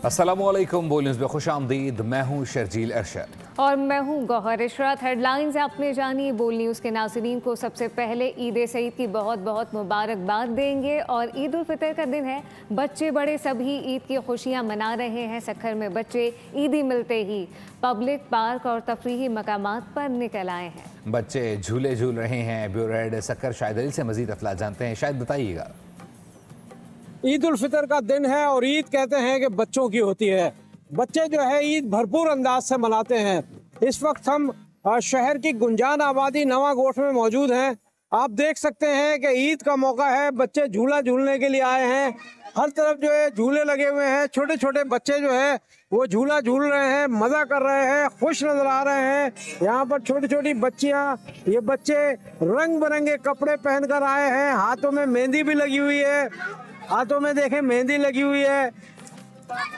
अस्सलामुअलैकुम, बोल न्यूज़ में खुश आमदीद। मैं हूँ शर्जील अरशद और मैं हूँ गौहर इशरत। हेडलाइंस आपने जानी। बोल न्यूज़ के नाज़रीन को सबसे पहले ईद सईद की बहुत बहुत मुबारकबाद देंगे। और ईद उल फितर का दिन है, बच्चे बड़े सभी ईद की खुशियाँ मना रहे हैं। सक्खर में बच्चे ईदी मिलते ही पब्लिक पार्क और तफरीही मकामात पर निकल आए हैं। बच्चे झूले झूल रहे हैं। ब्यूरो हेड सक्खर शाहिद अली से मजीद अफला जानते हैं। शायद बताइएगा। ईद उल फितर का दिन है और ईद कहते हैं कि बच्चों की होती है। बच्चे जो है ईद भरपूर अंदाज से मनाते हैं। इस वक्त हम शहर की गुंजान आबादी नवा गोठ में मौजूद हैं। आप देख सकते हैं कि ईद का मौका है, बच्चे झूला झूलने के लिए आए हैं। हर तरफ जो है झूले लगे हुए हैं। छोटे छोटे बच्चे जो है वो झूला झूल रहे हैं, मज़ा कर रहे हैं, खुश नजर आ रहे हैं। यहाँ पर छोटी छोटी बच्चियाँ, ये बच्चे रंग बिरंगे कपड़े पहनकर आए हैं। हाथों में मेहंदी भी लगी हुई है। हाथों में देखें मेहंदी लगी हुई है।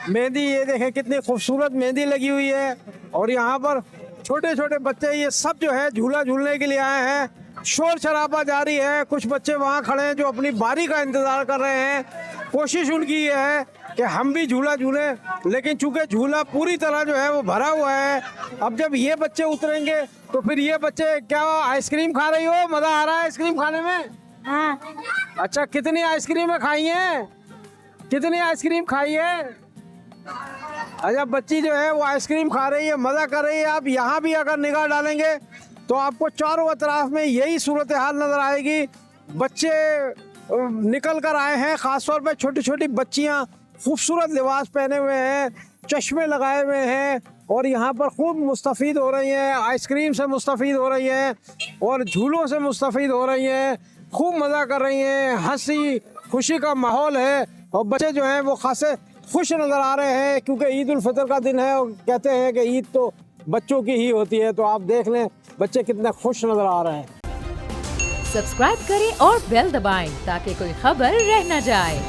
मेहंदी ये देखें कितनी खूबसूरत मेहंदी लगी हुई है। और यहाँ पर छोटे छोटे बच्चे ये सब जो है झूला झूलने के लिए आए हैं। शोर शराबा जारी है। कुछ बच्चे वहाँ खड़े हैं जो अपनी बारी का इंतज़ार कर रहे हैं। कोशिश उनकी ये है कि हम भी झूला झूलें, लेकिन चूंकि झूला पूरी तरह जो है वो भरा हुआ है। अब जब ये बच्चे उतरेंगे तो फिर ये बच्चे, क्या आइसक्रीम खा रही हो? मज़ा आ रहा है आइसक्रीम खाने में? हाँ। अच्छा, कितनी आइसक्रीमें खाई हैं? कितनी आइसक्रीम खाई है? अच्छा, बच्ची जो है वो आइसक्रीम खा रही है, मज़ा कर रही है। आप यहाँ भी अगर निगाह डालेंगे तो आपको चारों अतराफ में यही सूरत हाल नज़र आएगी। बच्चे निकल कर आए हैं, ख़ासतौर पे छोटी छोटी बच्चियाँ खूबसूरत लिबास पहने हुए हैं, चश्मे लगाए हुए हैं और यहाँ पर खूब मुस्तफ़ीद हो रही हैं। आइसक्रीम से मुस्तफ़ीद हो रही हैं और झूलों से मुस्तफ़ीद हो रही हैं। खूब मज़ा कर रही हैं। हंसी खुशी का माहौल है और बच्चे जो हैं वो खासे खुश नज़र आ रहे हैं, क्योंकि ईद उल फितर का दिन है और कहते हैं कि ईद तो बच्चों की ही होती है। तो आप देख लें बच्चे कितने खुश नज़र आ रहे हैं। सब्सक्राइब करें और बेल दबाएं ताकि कोई खबर रह न जाए।